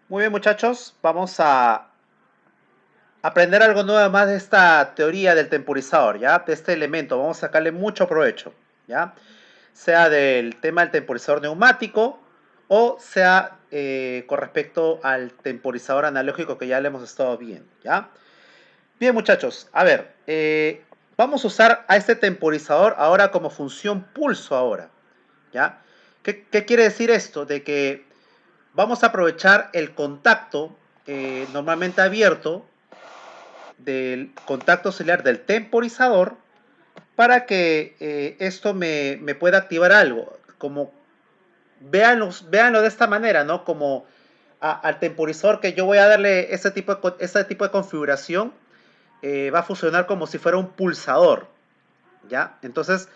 Muy bien, muchachos, vamos a aprender algo nuevo más de esta teoría del temporizador, ¿ya? De este elemento, vamos a sacarle mucho provecho, ¿ya? Sea del tema del temporizador neumático o sea con respecto al temporizador analógico que ya le hemos estado viendo, ¿ya? Bien, muchachos, a ver, vamos a usar a este temporizador ahora como función pulso ahora, ¿ya? ¿Qué quiere decir esto? De que vamos a aprovechar el contacto normalmente abierto del contacto celular del temporizador para que esto me pueda activar algo. Como véanlo de esta manera, ¿no? Como al temporizador que yo voy a darle ese tipo de configuración, va a funcionar como si fuera un pulsador, ¿ya? Entonces,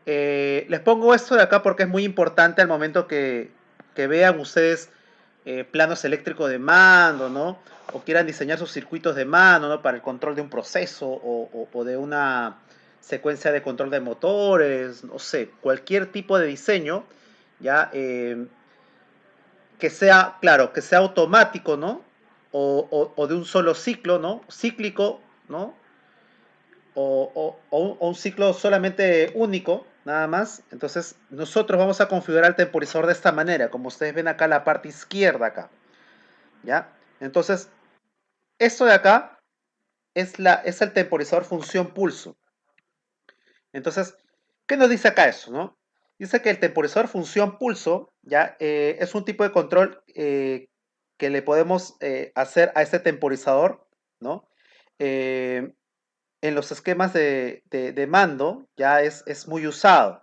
les pongo esto de acá porque es muy importante al momento que vean ustedes planos eléctricos de mando, ¿no? O quieran diseñar sus circuitos de mando, ¿no? Para el control de un proceso o de una secuencia de control de motores, no sé, cualquier tipo de diseño, ya que sea, claro, que sea automático, ¿no? O de un solo ciclo, ¿no? Cíclico, ¿no? O un ciclo solamente único, nada más. Entonces, nosotros vamos a configurar el temporizador de esta manera, como ustedes ven acá en la parte izquierda acá, ¿ya? Entonces, esto de acá es el temporizador función pulso. Entonces, ¿qué nos dice acá eso, no? Dice que el temporizador función pulso, ¿ya? Es un tipo de control que le podemos hacer a este temporizador, ¿no? Eh, en los esquemas de mando ya es muy usado,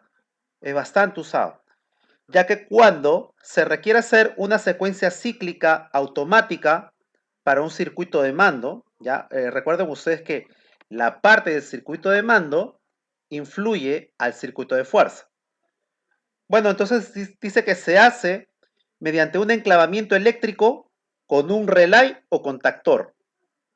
es bastante usado, ya que cuando se requiere hacer una secuencia cíclica automática para un circuito de mando, ya recuerden ustedes que la parte del circuito de mando influye al circuito de fuerza. Bueno, entonces dice que se hace mediante un enclavamiento eléctrico con un relay o contactor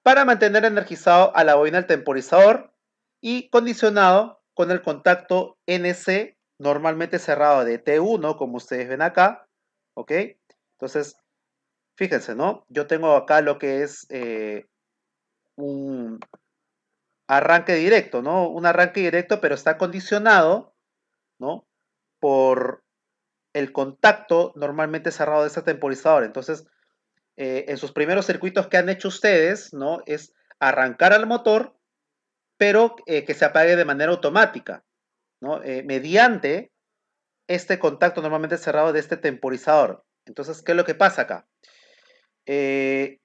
para mantener energizado a la bobina del temporizador y condicionado con el contacto NC normalmente cerrado de T1, como ustedes ven acá, ¿ok? Entonces, fíjense, ¿no? Yo tengo acá lo que es un arranque directo, ¿no? Un arranque directo, pero está condicionado, ¿no? Por el contacto normalmente cerrado de este temporizador. Entonces, en sus primeros circuitos que han hecho ustedes, ¿no? Es arrancar al motor pero que se apague de manera automática, ¿no? Mediante este contacto normalmente cerrado de este temporizador. Entonces, ¿qué es lo que pasa acá? Eh,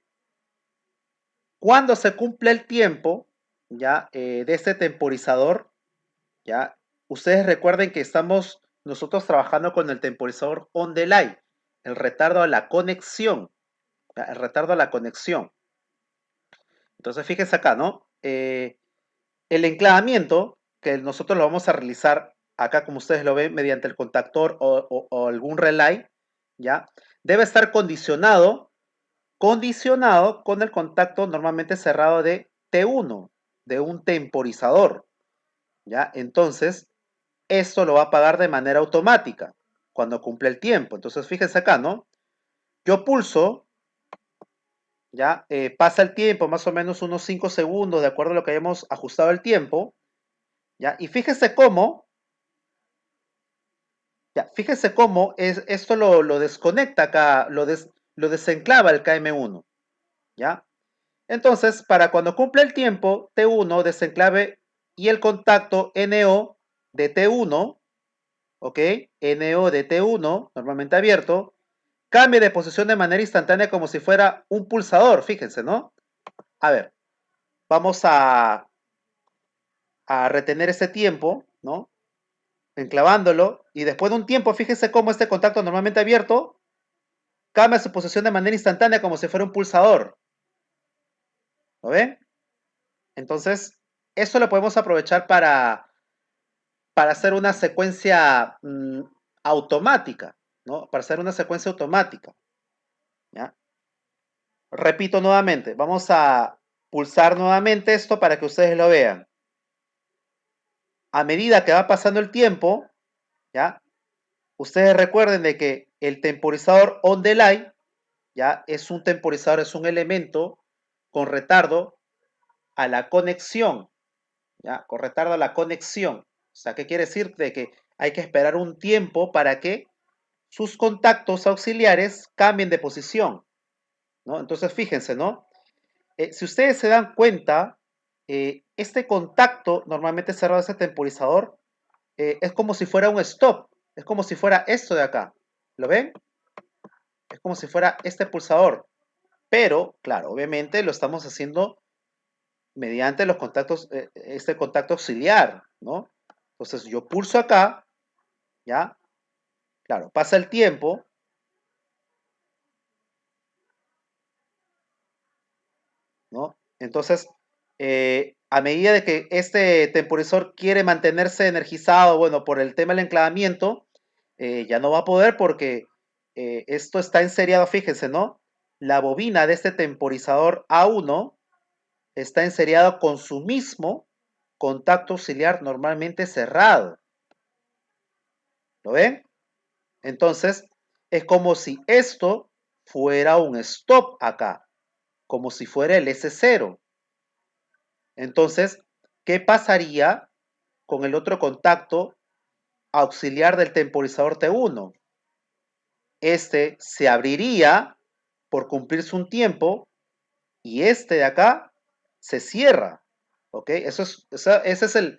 cuando se cumple el tiempo ya de este temporizador, ya ustedes recuerden que estamos nosotros trabajando con el temporizador on delay, el retardo a la conexión, ¿ya? El retardo a la conexión. Entonces, fíjense acá, ¿no? El enclavamiento, que nosotros lo vamos a realizar acá, como ustedes lo ven, mediante el contactor o algún relay, ¿ya? Debe estar condicionado con el contacto normalmente cerrado de T1, de un temporizador, ¿ya? Entonces, esto lo va a pagar de manera automática cuando cumple el tiempo. Entonces, fíjense acá, ¿no? Yo pulso, ¿ya? Pasa el tiempo, más o menos unos 5 segundos, de acuerdo a lo que hayamos ajustado el tiempo, ¿ya? Y fíjese cómo, ya, fíjese cómo esto lo desconecta acá, lo desenclava el KM1, ¿ya? Entonces, para cuando cumple el tiempo, T1 desenclave y el contacto NO de T1, ¿ok? NO de T1, normalmente abierto, cambie de posición de manera instantánea como si fuera un pulsador, fíjense, ¿no? A ver, vamos a retener ese tiempo, ¿no? Enclavándolo, y después de un tiempo, fíjense cómo este contacto normalmente abierto cambia su posición de manera instantánea como si fuera un pulsador. ¿Lo ven? Entonces, eso lo podemos aprovechar para hacer una secuencia automática, ¿no? Para hacer una secuencia automática, ¿ya? Repito nuevamente, vamos a pulsar nuevamente esto para que ustedes lo vean. A medida que va pasando el tiempo, ¿ya? Ustedes recuerden de que el temporizador on delay ya es un temporizador, es un elemento con retardo a la conexión, ya, con retardo a la conexión. O sea, ¿qué quiere decir? De que hay que esperar un tiempo para que sus contactos auxiliares cambien de posición, ¿no? Entonces, fíjense, ¿no? Si ustedes se dan cuenta, este contacto normalmente cerrado, ese temporizador, es como si fuera un stop, es como si fuera esto de acá. ¿Lo ven? Es como si fuera este pulsador. Pero, claro, obviamente lo estamos haciendo mediante los contactos, este contacto auxiliar, ¿no? Entonces yo pulso acá, ¿ya? Claro, pasa el tiempo, ¿no? Entonces, a medida de que este temporizador quiere mantenerse energizado, bueno, por el tema del enclavamiento, ya no va a poder porque esto está enseriado, fíjense, ¿no? La bobina de este temporizador A1 está enseriado con su mismo contacto auxiliar normalmente cerrado. ¿Lo ven? Entonces, es como si esto fuera un stop acá, como si fuera el S0. Entonces, ¿qué pasaría con el otro contacto auxiliar del temporizador T1? Este se abriría por cumplirse un tiempo y este de acá se cierra. ¿Ok? Ese es el,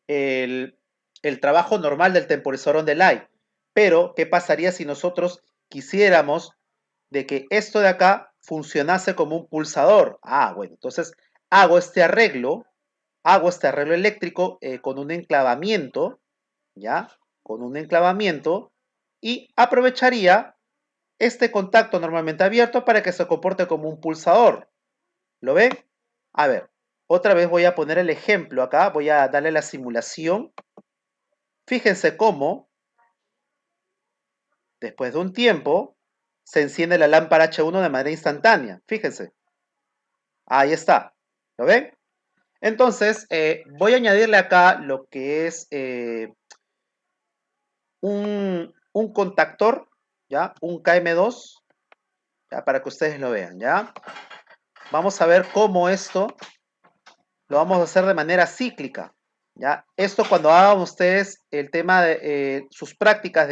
el trabajo normal del temporizador on delay. Pero, ¿qué pasaría si nosotros quisiéramos de que esto de acá funcionase como un pulsador? Ah, bueno, entonces hago este arreglo eléctrico con un enclavamiento, ¿ya? Con un enclavamiento y aprovecharía este contacto normalmente abierto para que se comporte como un pulsador. ¿Lo ven? A ver, otra vez voy a poner el ejemplo acá, voy a darle la simulación. Fíjense cómo, después de un tiempo, se enciende la lámpara H1 de manera instantánea. Fíjense, ahí está. ¿Lo ven? Entonces, voy a añadirle acá lo que es un contactor, ¿ya? Un KM2, ¿ya? Para que ustedes lo vean, ¿ya? Vamos a ver cómo esto lo vamos a hacer de manera cíclica, ¿ya? Esto cuando hagan ustedes el tema de sus prácticas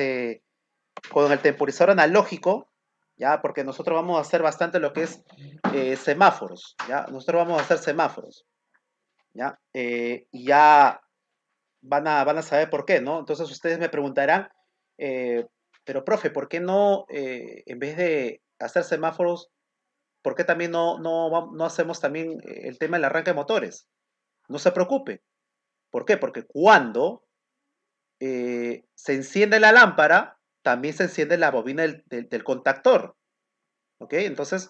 con el temporizador analógico, ¿ya? Porque nosotros vamos a hacer bastante lo que es semáforos, ¿ya? Nosotros vamos a hacer semáforos, ¿ya? Y ya van a saber por qué, ¿no? Entonces ustedes me preguntarán, eh, pero profe, ¿por qué no, en vez de hacer semáforos, por qué también no hacemos también el tema del arranque de motores? No se preocupe. ¿Por qué? Porque cuando se enciende la lámpara, también se enciende la bobina del contactor. ¿Ok? Entonces,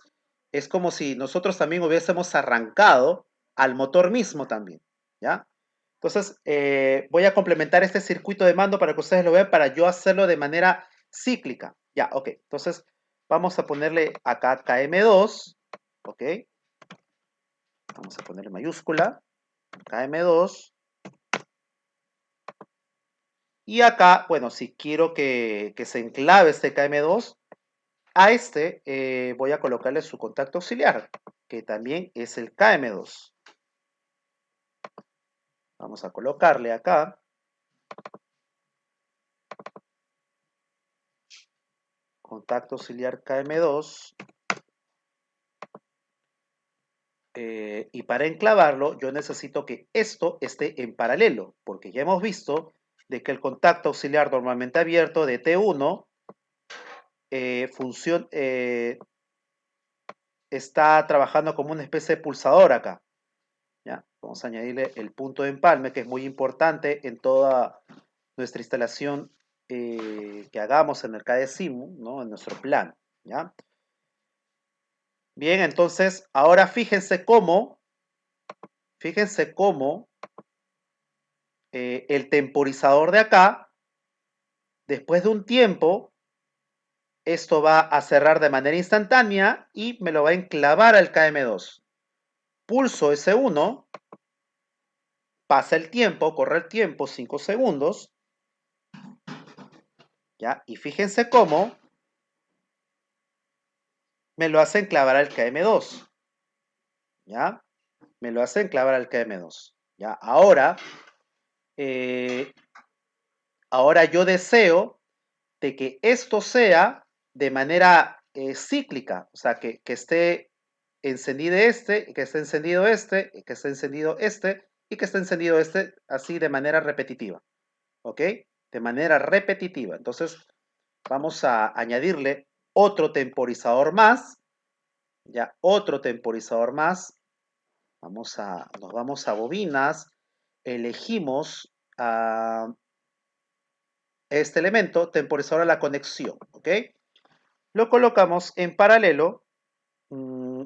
es como si nosotros también hubiésemos arrancado al motor mismo también. ¿Ya? Entonces, voy a complementar este circuito de mando para que ustedes lo vean, para yo hacerlo de manera cíclica. Ya, ok. Entonces, vamos a ponerle acá KM2. ¿Ok? Vamos a ponerle mayúscula. KM2. Y acá, bueno, si quiero que se enclave este KM2, a este voy a colocarle su contacto auxiliar, que también es el KM2. Vamos a colocarle acá contacto auxiliar KM2. Y para enclavarlo, yo necesito que esto esté en paralelo, porque ya hemos visto de que el contacto auxiliar normalmente abierto de T1 está trabajando como una especie de pulsador acá. ¿Ya? Vamos a añadirle el punto de empalme, que es muy importante en toda nuestra instalación que hagamos en el KDSIMU, ¿no? En nuestro plan. ¿Ya? Bien, entonces, ahora fíjense cómo el temporizador de acá, después de un tiempo, esto va a cerrar de manera instantánea y me lo va a enclavar al KM2. Pulso S1, pasa el tiempo, corre el tiempo, 5 segundos, ¿ya? Y fíjense cómo me lo hace enclavar al KM2. ¿Ya? Me lo hace enclavar al KM2. ¿Ya? Eh, ahora yo deseo de que esto sea de manera cíclica, o sea, que esté encendido este, que esté encendido este, que esté encendido este, y que esté encendido este, así de manera repetitiva, ¿ok? De manera repetitiva. Entonces, vamos a añadirle otro temporizador más, ya, otro temporizador más. Nos vamos a bobinas, elegimos este elemento, temporizador a la conexión, ¿ok? Lo colocamos en paralelo, mm,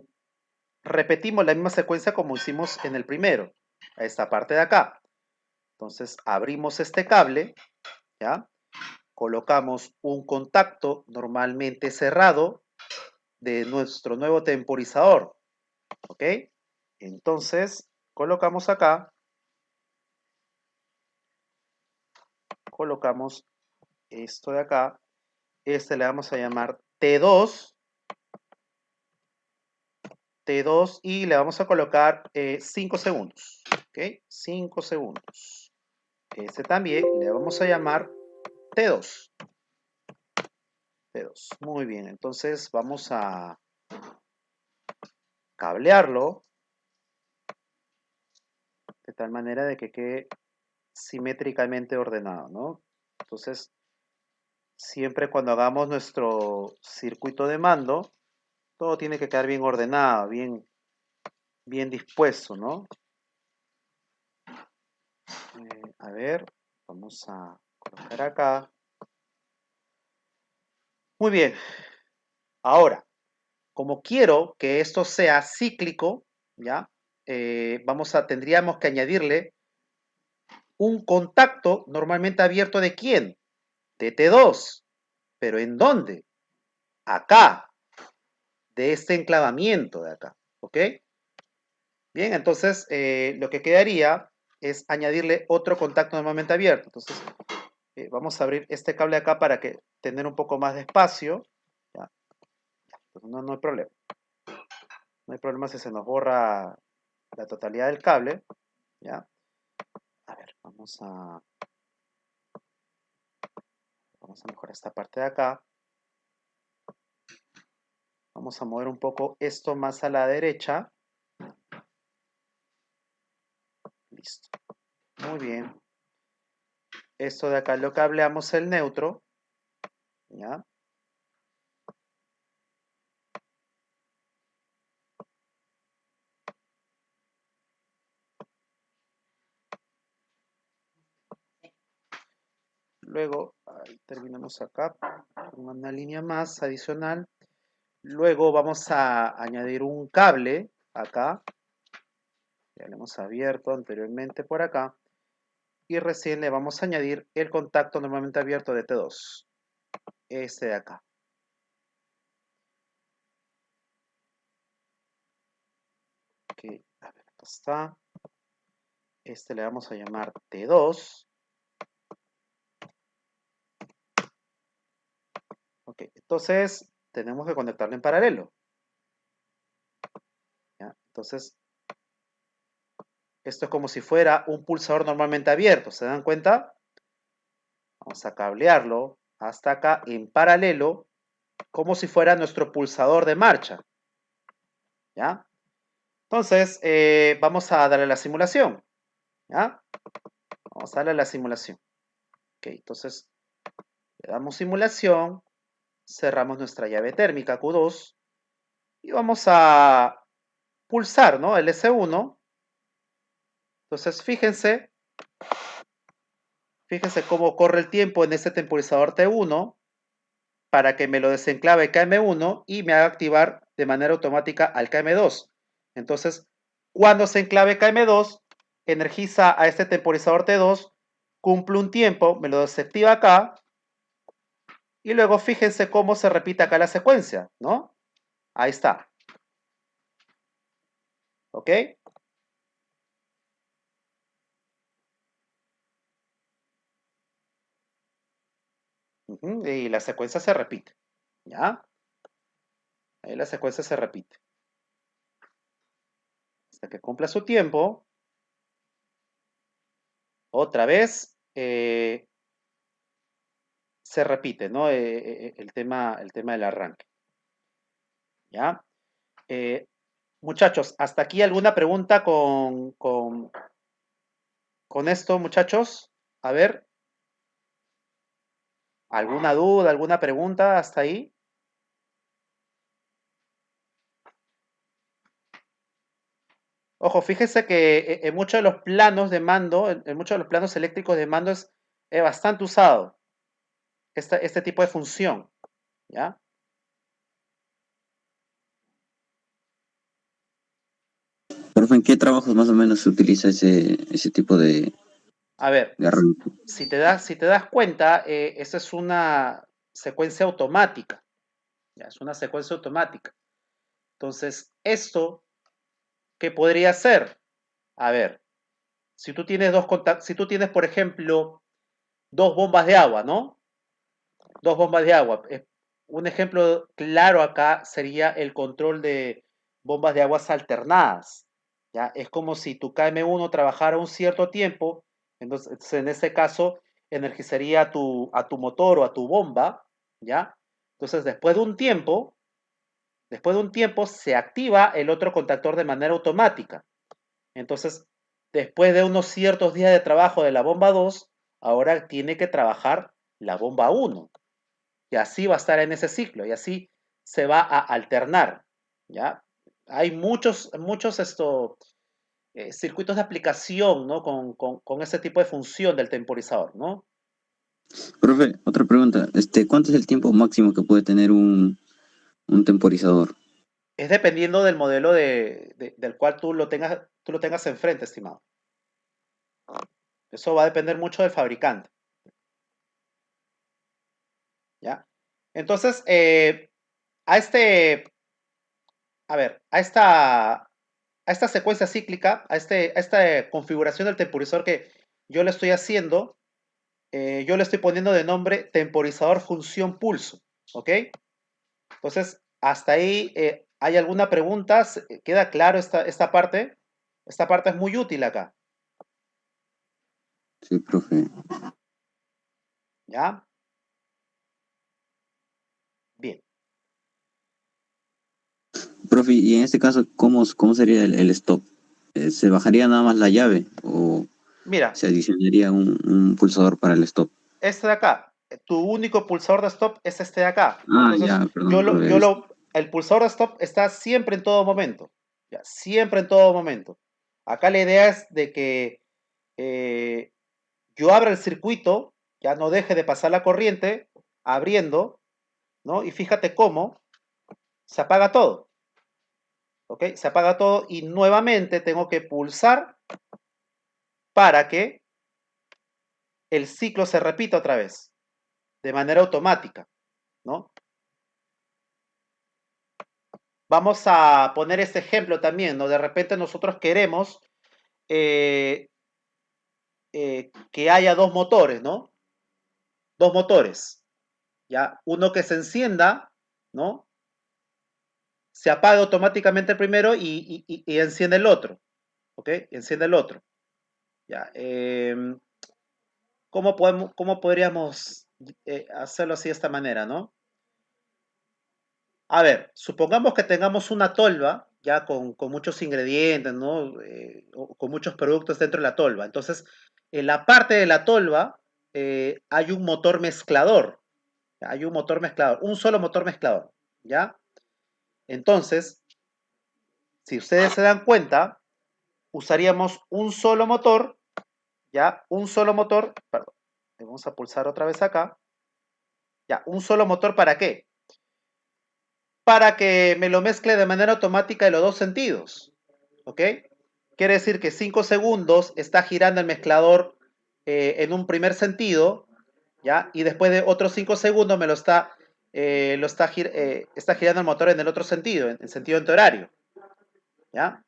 repetimos la misma secuencia como hicimos en el primero, a esta parte de acá. Entonces abrimos este cable, ¿ya? Colocamos un contacto normalmente cerrado de nuestro nuevo temporizador, ¿ok? Entonces colocamos acá, colocamos esto de acá, este le vamos a llamar T2, T2 y le vamos a colocar 5 segundos, ¿ok? 5 segundos. Este también le vamos a llamar T2. T2. Muy bien, entonces vamos a cablearlo de tal manera de que quede simétricamente ordenado, ¿no? Entonces, siempre cuando hagamos nuestro circuito de mando, todo tiene que quedar bien ordenado, bien dispuesto, ¿no? A ver, vamos a colocar acá. Muy bien, ahora, como quiero que esto sea cíclico, ¿ya? Tendríamos que añadirle un contacto normalmente abierto ¿de quién? De T2. ¿Pero en dónde? Acá, de este enclavamiento de acá, ¿ok? Bien, entonces lo que quedaría es añadirle otro contacto normalmente abierto. Entonces, vamos a abrir este cable acá para que tener un poco más de espacio. ¿Ya? Pues no hay problema. No hay problema si se nos borra la totalidad del cable. ¿Ya? A ver, vamos a mejorar esta parte de acá. Vamos a mover un poco esto más a la derecha. Listo. Muy bien. Esto de acá lo cableamos el neutro. ¿Ya? Luego, ahí terminamos acá con una línea más adicional. Luego vamos a añadir un cable acá. Ya lo hemos abierto anteriormente por acá. Y recién le vamos a añadir el contacto normalmente abierto de T2. Este de acá. Ok, a ver, acá está. Este le vamos a llamar T2. Ok, entonces tenemos que conectarlo en paralelo. ¿Ya? Entonces, esto es como si fuera un pulsador normalmente abierto. ¿Se dan cuenta? Vamos a cablearlo hasta acá en paralelo, como si fuera nuestro pulsador de marcha. ¿Ya? Entonces, vamos a darle la simulación. ¿Ya? Vamos a darle la simulación. Ok, entonces le damos simulación, cerramos nuestra llave térmica Q2 y vamos a pulsar, ¿no? El S1. Entonces, fíjense cómo corre el tiempo en este temporizador T1 para que me lo desenclave KM1 y me haga activar de manera automática al KM2. Entonces, cuando se enclave KM2, energiza a este temporizador T2, cumple un tiempo, me lo desactiva acá, y luego fíjense cómo se repite acá la secuencia, ¿no? Ahí está. ¿Ok? Y la secuencia se repite, ¿ya? Ahí la secuencia se repite. Hasta que cumpla su tiempo, otra vez se repite, ¿no? El tema del arranque. ¿Ya? Eh, muchachos, ¿hasta aquí alguna pregunta con esto, muchachos? A ver, ¿alguna duda, alguna pregunta hasta ahí? Ojo, fíjese que en muchos de los planos de mando, en muchos de los planos eléctricos de mando es bastante usado este tipo de función, ¿ya? Profe, ¿en qué trabajos más o menos se utiliza ese tipo A ver, de arranque? si te das cuenta, esa es una secuencia automática, ¿ya? Es una secuencia automática. Entonces, esto, ¿qué podría ser? A ver, si tú tienes, por ejemplo, dos bombas de agua, ¿no? Dos bombas de agua. Un ejemplo claro acá sería el control de bombas de aguas alternadas. ¿Ya? Es como si tu KM1 trabajara un cierto tiempo, entonces en ese caso energizaría a tu motor o a tu bomba, ¿ya? Entonces después de un tiempo se activa el otro contactor de manera automática. Entonces, después de unos ciertos días de trabajo de la bomba 2, ahora tiene que trabajar la bomba 1 y así va a estar en ese ciclo y así se va a alternar, ¿ya? Hay muchos circuitos de aplicación, ¿no? Con ese tipo de función del temporizador, ¿no? Profe, otra pregunta. ¿Cuánto es el tiempo máximo que puede tener un temporizador? Es dependiendo del modelo del cual tú lo tengas enfrente, estimado. Eso va a depender mucho del fabricante, ¿ya? Entonces, a este, a ver, a esta secuencia cíclica, a esta configuración del temporizador que yo le estoy haciendo, yo le estoy poniendo de nombre temporizador función pulso, ¿ok? Entonces, hasta ahí, ¿hay alguna pregunta? ¿Queda claro esta parte? Esta parte es muy útil acá, Sí, profe. ¿ya? Bien. Profe, y en este caso, ¿cómo sería el stop? ¿Se bajaría nada más la llave o Mira, se adicionaría un pulsador para el stop? este de acá, tu único pulsador de stop es este de acá, ¿no? Ah, Entonces, ya, perdón, no lo había visto. el pulsador de stop está siempre en todo momento, ¿ya? Siempre en todo momento. Acá la idea es de que eh, yo abra el circuito, ya no deje de pasar la corriente, abriendo, ¿no? Y fíjate cómo se apaga todo, ¿ok? Se apaga todo y nuevamente tengo que pulsar para que el ciclo se repita otra vez, de manera automática, ¿no? Vamos a poner este ejemplo también, ¿no? De repente nosotros queremos eh, que haya dos motores, ¿no? Dos motores, ¿ya? Uno que se encienda, ¿no? Se apaga automáticamente el primero y enciende el otro, ¿ok? Enciende el otro, ¿ya? ¿Cómo podríamos hacerlo así de esta manera, ¿no? A ver, supongamos que tengamos una tolva ya con muchos ingredientes, ¿no? O con muchos productos dentro de la tolva. Entonces, en la parte de la tolva hay un motor mezclador. Hay un motor mezclador, un solo motor mezclador, ¿ya? Entonces, si ustedes se dan cuenta, usaríamos un solo motor, ¿ya? Un solo motor, perdón, vamos a pulsar otra vez acá, ¿ya? Un solo motor, ¿para qué? Para que me lo mezcle de manera automática en los dos sentidos. ¿Ok? Quiere decir que 5 segundos está girando el mezclador en un primer sentido, ¿ya? Y después de otros 5 segundos está girando el motor en el otro sentido, en sentido antihorario, ¿ya?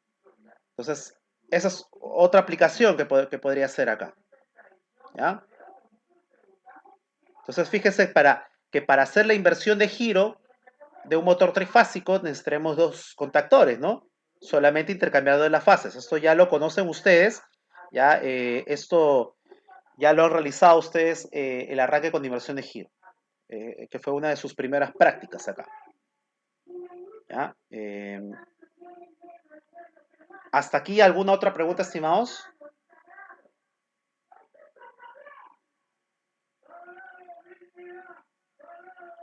Entonces, esa es otra aplicación que podría hacer acá, ¿ya? Entonces, fíjese que para hacer la inversión de giro, de un motor trifásico necesitaremos dos contactores, ¿no? Solamente intercambiando las fases. Esto ya lo conocen ustedes, ya esto ya lo han realizado ustedes el arranque con inversión de giro, que fue una de sus primeras prácticas acá. ¿Ya? ¿Hasta aquí alguna otra pregunta, estimados?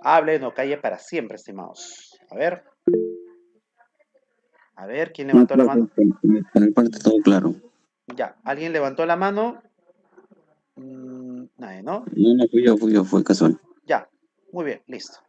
Hablen o calle para siempre, estimados. A ver, ¿quién No, levantó la profe, mano? por mi parte todo claro. Ya, ¿alguien levantó la mano? Nadie, ¿no? No, no fui yo, fue casual. Ya, muy bien, listo.